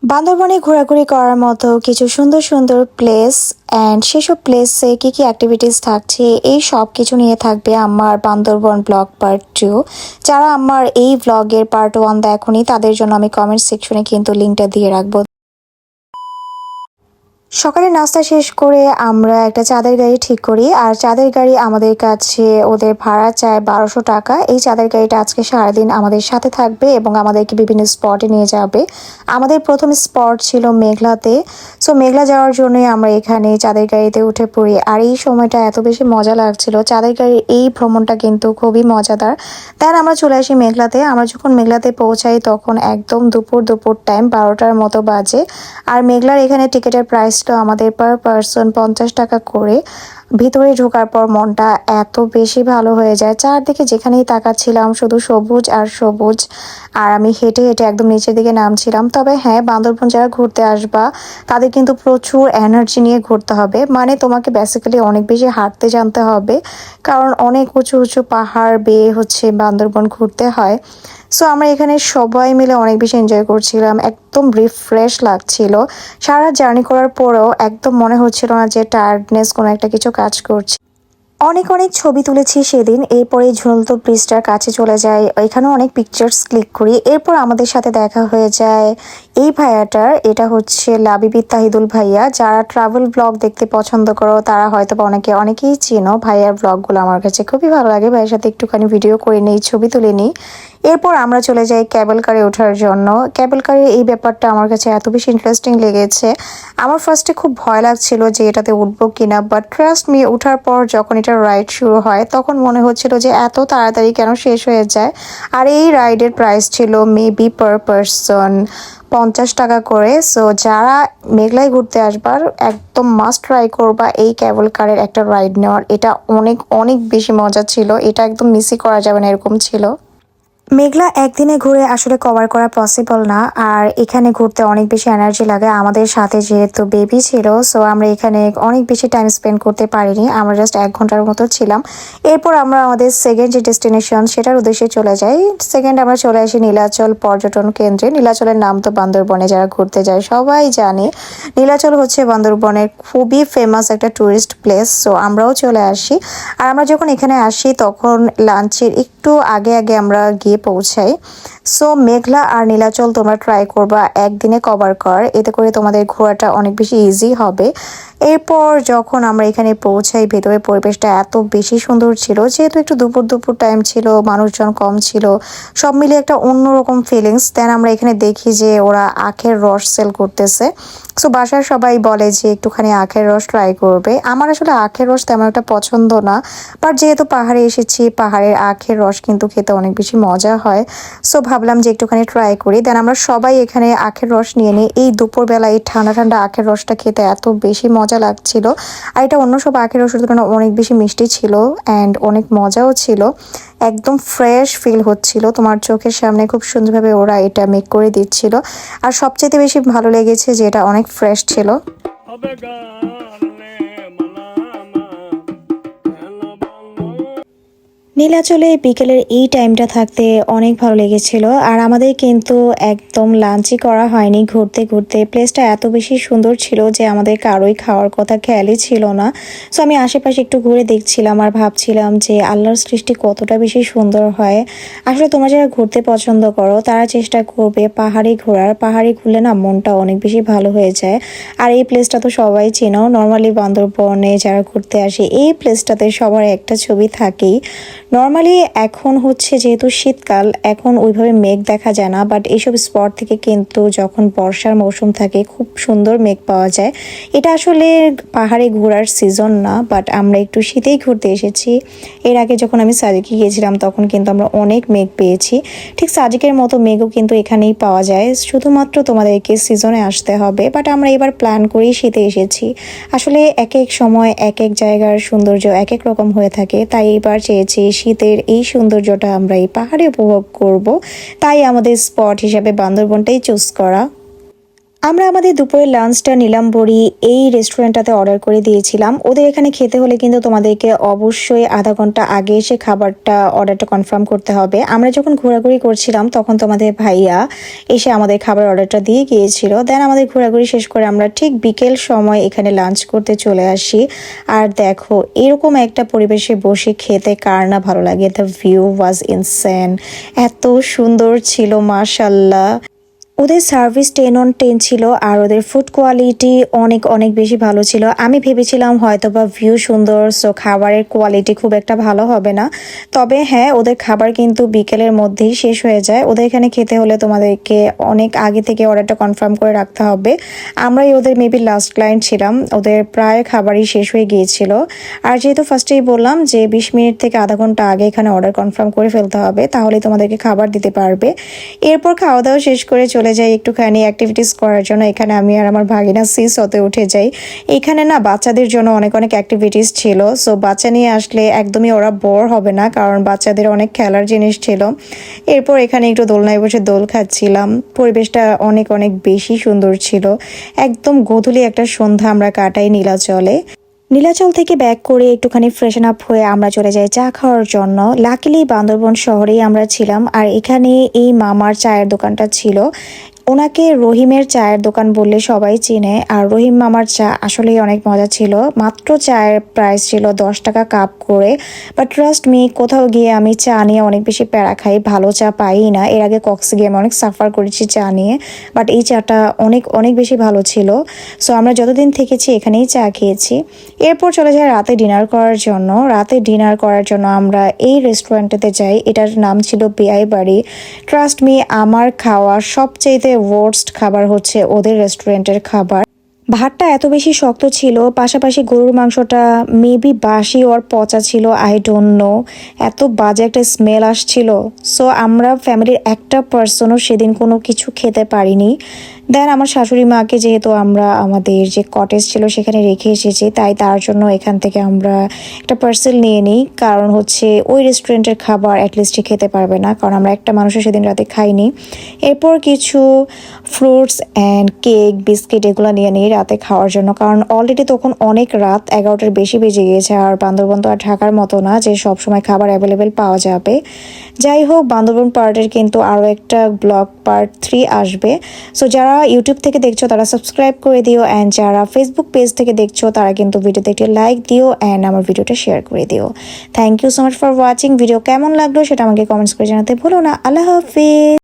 বান্দরবনে ঘোরাঘুরি করার মতো কিছু সুন্দর সুন্দর প্লেস অ্যান্ড সেসব প্লেসে কি কি অ্যাক্টিভিটিস থাকছে এই সব কিছু নিয়ে থাকবে আমার বান্দরবন ব্লগ পার্ট 2। যারা আমার এই ব্লগের পার্ট 1 দেখোনি তাদের জন্য আমি কমেন্ট সেকশনে কিন্তু লিঙ্কটা দিয়ে রাখবো। সকালে নাস্তা শেষ করে আমরা একটা চাঁদের গাড়ি ঠিক করি, আর চাঁদের গাড়ি আমাদের কাছে ওদের ভাড়া চায় 1200 টাকা। এই চাঁদের গাড়িটা আজকে সারাদিন আমাদের সাথে থাকবে এবং আমাদেরকে বিভিন্ন স্পটে নিয়ে যাবে। আমাদের প্রথম স্পট ছিল মেঘলাতে। সো মেঘলা যাওয়ার জন্যই আমরা এখানে চাঁদের গাড়িতে উঠে পড়ি, আর এই সময়টা এত বেশি মজা লাগছিল। চাঁদের গাড়ির এই ভ্রমণটা কিন্তু খুবই মজাদার। দেন আমরা চলে আসি মেঘলাতে। আমরা যখন মেঘলাতে পৌঁছাই তখন একদম দুপুর টাইম 12টার মতো বাজে। আর মেঘলার এখানে টিকিটের প্রাইস ছিল আমাদের পার পারসন 50 টাকা করে। ভিতরে ঢোকার পর মনটা এত বেশি ভালো হয়ে যায়, চারদিকে যেখানেই তাকাচ্ছিলাম শুধু সবুজ আর সবুজ। আর আমি হেঁটে হেঁটে একদম নিচের দিকে নামছিলাম। তবে হ্যাঁ, বান্দরবন যারা ঘুরতে আসবা তাদের কিন্তু প্রচুর এনার্জি নিয়ে ঘুরতে হবে, মানে তোমাকে বেসিক্যালি অনেক বেশি হাঁটতে জানতে হবে, কারণ অনেক উঁচু উঁচু পাহাড় বেয়ে হচ্ছে বান্দরবন ঘুরতে হয়। সো আমরা এখানে সবাই মিলে অনেক বেশি এনজয় করছিলাম, একদম রিফ্রেশ লাগছিল। সারা জার্নি করার পরেও একদম মনে হচ্ছিল না যে টায়ার্ডনেস কোনো একটা কিছু কাজ করছে। অনেক অনেক ছবি তুলেছি সেদিন। এরপরে ঝুলন্ত ব্রিজটার কাছে চলে যাই, এখানেও অনেক পিকচার্স ক্লিক করি। এরপর আমাদের সাথে দেখা হয়ে যায় এই ভাইয়াটার। এটা হচ্ছে লাবিবি তাহিদুল ভাইয়া। যারা ট্রাভেল ব্লগ দেখতে পছন্দ করো তারা হয়তো বা অনেকেই চিনো। ভাইয়ার ব্লগগুলো আমার কাছে খুবই ভালো লাগে। ভাইয়ের সাথে একটুখানি ভিডিও করে নিই, ছবি তুলে নিই। এরপর আমরা চলে যাই ক্যাবেল কারে ওঠার জন্য। ক্যাবেল কারের এই ব্যাপারটা আমার কাছে এত বেশি ইন্টারেস্টিং লেগেছে। আমার ফার্স্টে খুব ভয় লাগছিল যে এটাতে উঠবো কিনা, বাট ট্রাস্ট মি, ওঠার পর যখন এটা রাইড শুরু হয় তখন মনে হচ্ছিল যে এত তাড়াতাড়ি কেন শেষ হয়ে যায়। আর এই রাইডের প্রাইস ছিল মেবি পার পারসন 50 টাকা করে। সো যারা মেঘলায় ঘুরতে আসবার একদম মাস্ট ট্রাই করবা এই ক্যাবল কারের একটা রাইড নেওয়ার। এটা অনেক অনেক বেশি মজা ছিল, এটা একদম মিসই করা যাবে না এরকম ছিল। মেঘলা একদিনে ঘুরে আসলে কভার করা পসিবল না, আর এখানে ঘুরতে অনেক বেশি এনার্জি লাগে। আমাদের সাথে যেহেতু বেবি ছিল, সো আমরা এখানে অনেক বেশি টাইম স্পেন্ড করতে পারিনি, আমরা জাস্ট 1 ঘন্টার মতো ছিলাম। এরপর আমরা আমাদের সেকেন্ড যে ডেস্টিনেশন সেটার উদ্দেশ্যে চলে যাই। সেকেন্ড আমরা চলে আসি নীলাচল পর্যটন কেন্দ্রে। নীলাচলের নাম তো বান্দরবনে যারা ঘুরতে যায় সবাই জানে। নীলাচল হচ্ছে বান্দরবনের খুবই ফেমাস একটা ট্যুরিস্ট প্লেস। সো আমরাও চলে আসি। আর আমরা যখন এখানে আসি তখন লাঞ্চের একটু আগে আগে আমরা গিয়ে পৌঁছাই। সো মেঘলা আর নীলাচল তোমরা ট্রাই করবা একদিনে কভার কর, এতে করে তোমাদের ঘোরাটা অনেক বেশি ইজি হবে। এরপর যখন আমরা এখানে পৌঁছাই ভেতরের পরিবেশটা এত বেশি সুন্দর ছিল, যেহেতু একটু দুপুর টাইম ছিল, মানুষজন কম ছিল, সব মিলিয়ে একটা অন্যরকম ফিলিংস। দেন আমরা এখানে দেখি যে ওরা আখের রস সেল করতেছে। সো বাসার সবাই বলে যে একটুখানি আখের রস ট্রাই করবে। আমার আসলে আখের রস তেমন একটা পছন্দ না, বাট যেহেতু পাহাড়ে এসেছি, পাহাড়ের আখের রস কিন্তু খেতে অনেক বেশি মজা হয়। সো ভাবলাম যে একটুখানি ট্রাই করি। দেন আমরা সবাই এখানে আখের রস নিয়ে নিই। এই দুপুরবেলা এই ঠান্ডা ঠান্ডা আখের রসটা খেতে এত বেশি মজা লাগছিল। আর এটা অন্য সব আখের রসের তুলনায় অনেক বেশি মিষ্টি ছিল অ্যান্ড অনেক মজাও ছিল। একদম ফ্রেশ ফিল হচ্ছিল, তোমার চোখের সামনে খুব সুন্দরভাবে ওরা এটা মেক করে দিচ্ছিল। আর সবচেয়ে বেশি ভালো লেগেছে যে এটা অনেক ফ্রেশ ছিল। নীলাচলে বিকেলের এই টাইমটা থাকতে অনেক ভালো লেগেছিল। আর আমাদের কিন্তু একদম লাঞ্চই করা হয়নি, ঘুরতে ঘুরতে প্লেসটা এত বেশি সুন্দর ছিল যে আমাদের কারোই খাওয়ার কথা খেয়ালই ছিল না। সো আমি আশেপাশে একটু ঘুরে দেখছিলাম আর ভাবছিলাম যে আল্লাহর সৃষ্টি কতটা বেশি সুন্দর হয়। আসলে তোমরা যারা ঘুরতে পছন্দ করো তারা চেষ্টা করবে পাহাড়ি ঘোরার। পাহাড়ি ঘুরলে না মনটা অনেক বেশি ভালো হয়ে যায়। আর এই প্লেসটা তো সবাই চেনো, নর্মালি বান্দরবনে যারা ঘুরতে আসে এই প্লেসটাতে সবার একটা ছবি থাকেই। নর্মালি এখন হচ্ছে যেহেতু শীতকাল, এখন ওইভাবে মেঘ দেখা যায় না, বাট এইসব স্পট থেকে কিন্তু যখন বর্ষার মৌসুম থাকে খুব সুন্দর মেঘ পাওয়া যায়। এটা আসলে পাহাড়ে ঘোরার সিজন না, বাট আমরা একটু শীতেই ঘুরতে এসেছি। এর আগে যখন আমি সাজেকে গিয়েছিলাম তখন কিন্তু আমরা অনেক মেঘ পেয়েছি। ঠিক সাজেকের মতো মেঘও কিন্তু এখানেই পাওয়া যায়, শুধুমাত্র তোমাদেরকে সিজনে আসতে হবে। বাট আমরা এবার প্ল্যান করেই শীতে এসেছি। আসলে এক এক সময় এক এক জায়গার সৌন্দর্য এক এক রকম হয়ে থাকে, তাই এবার চেয়েছি শীতের এই সৌন্দর্যটা আমরা এই পাহাড়ে উপভোগ করব। তাই আমাদের স্পট হিসাবে বান্দরবনটাই চুজ করা। আমরা আমাদের দুপুরের লাঞ্চটা নীলাম্বরী এই রেস্টুরেন্টটাতে অর্ডার করে দিয়েছিলাম। ওদের এখানে খেতে হলে কিন্তু তোমাদেরকে অবশ্যই আধা ঘন্টা আগে এসে অর্ডারটা কনফার্ম করতে হবে। আমরা যখন ঘোরাঘুরি করছিলাম তখন তোমাদের ভাইয়া এসে আমাদের খাবার অর্ডারটা দিয়ে গিয়েছিল। দেন আমাদের ঘোরাঘুরি শেষ করে আমরা ঠিক বিকেল সময় এখানে লাঞ্চ করতে চলে আসি। আর দেখো এরকম একটা পরিবেশে বসে খেতে কার না ভালো লাগে। দ্য ভিউ ওয়াজ ইনসেন, এত সুন্দর ছিল মাশাল্লাহ। ওদের সার্ভিস 10/10 ছিল আর ওদের ফুড কোয়ালিটি অনেক অনেক বেশি ভালো ছিল। আমি ভেবেছিলাম হয়তো বা ভিউ সুন্দর সো খাবারের কোয়ালিটি খুব একটা ভালো হবে না, তবে হ্যাঁ ওদের খাবার কিন্তু বিকেলের মধ্যেই শেষ হয়ে যায়। ওদের এখানে খেতে হলে তোমাদেরকে অনেক আগে থেকে অর্ডারটা কনফার্ম করে রাখতে হবে। আমরাই ওদের মেবি লাস্ট ক্লায়েন্ট ছিলাম, ওদের প্রায় খাবারই শেষ হয়ে গিয়েছিল। আর যেহেতু ফার্স্টেই বললাম যে 20 মিনিট থেকে আধা ঘন্টা আগে এখানে অর্ডার কনফার্ম করে ফেলতে হবে, তাহলেই তোমাদেরকে খাবার দিতে পারবে। এরপর খাওয়া দাওয়া শেষ করে চলে যাই একটুখানি অ্যাক্টিভিটিস করার জন্য। এখানে আমি আর আমার ভাগিনা সিসতে উঠে যাই। এখানে না বাচ্চাদের জন্য অনেক অনেক অ্যাক্টিভিটিস ছিল, সো বাচ্চা নিয়ে আসলে একদমই ওরা বোর হবে না, কারণ বাচ্চাদের অনেক খেলার জিনিস ছিল। এরপর এখানে একটু দোলনায় বসে দোল খাচ্ছিলাম। পরিবেশটা অনেক অনেক বেশি সুন্দর ছিল। একদম গোধূলি একটা সন্ধ্যা আমরা কাটাই নীলাচলে। নীলাচল থেকে ব্যাক করে একটুখানি ফ্রেশন আপ হয়ে আমরা চলে যাই চা খাওয়ার জন্য। লাকিলি বান্দরবন শহরেই আমরা ছিলাম, আর এখানে এই মামার চায়ের দোকানটা ছিল। ওনাকে রহিমের চায়ের দোকান বললে সবাই চিনে, আর রহিম মামার চা আসলেই অনেক মজা ছিল। মাত্র চায়ের প্রাইস ছিল 10 টাকা কাপ করে। বাট ট্রাস্ট মি, কোথাও গিয়ে আমি চা নিয়ে অনেক বেশি প্যারা খাই, ভালো চা পাই না। এর আগে কক্সে গিয়ে আমি অনেক সাফার করেছি চা নিয়ে, বাট এই চাটা অনেক অনেক বেশি ভালো ছিল। সো আমরা যতদিন থেকেছি এখানেই চা খেয়েছি। এরপর চলে যাই রাতে ডিনার করার জন্য। রাতে ডিনার করার জন্য আমরা এই রেস্টুরেন্টেতে যাই, এটার নাম ছিল বিআই বাড়ি। ট্রাস্ট মি, আমার খাওয়া সবচেয়ে ওয়ার্স্ট খাবার হচ্ছে ওদের রেস্টুরেন্টের খাবার। ভাতটা এত বেশি শক্ত ছিল, পাশাপাশি গরুর মাংসটা মেবি বাসি ওর পচা ছিল, আই ডোন্ট নো। এত বাজে একটা স্মেল আসছিল। সো আমরা ফ্যামিলির একটা পার্সনও সেদিন কোনো কিছু খেতে পারিনি। দেন আমার শাশুড়ি মাকে যেহেতু আমরা আমাদের যে কটেজ ছিল সেখানে রেখে এসেছি, তাই তার জন্য এখান থেকে আমরা একটা পার্সেল নিয়ে নিই, কারণ হচ্ছে ওই রেস্টুরেন্টের খাবার অ্যাটলিস্টই খেতে পারবে না, কারণ আমরা একটা মানুষও সেদিন রাতে খাইনি। এরপর কিছু ফ্রুটস অ্যান্ড কেক বিস্কিট এগুলো নিয়ে নিই রাতে খাওয়ার জন্য, কারণ অলরেডি তখন অনেক রাত, 11টার বেশি বেজে গিয়েছে। আর বান্দরবন তো আর ঢাকার মতো না যে সব সময় খাবার অ্যাভেলেবেল পাওয়া যাবে। যাই হোক, বান্দরবন পার্টের কিন্তু আরও একটা ব্লগ পার্ট 3 আসবে। সো যারা ইউটিউব থেকে দেখছো তারা সাবস্ক্রাইব করে দিও, অ্যান্ড যারা ফেসবুক পেজ থেকে দেখছো তারা কিন্তু ভিডিওতে একটি লাইক দিও অ্যান্ড আমার ভিডিওটা শেয়ার করে দিও। Thank you so much for watching. Video কেমন লাগলো সেটা আমাকে কমেন্টস করে জানাতে ভুলো না। আল্লাহ হাফিজ।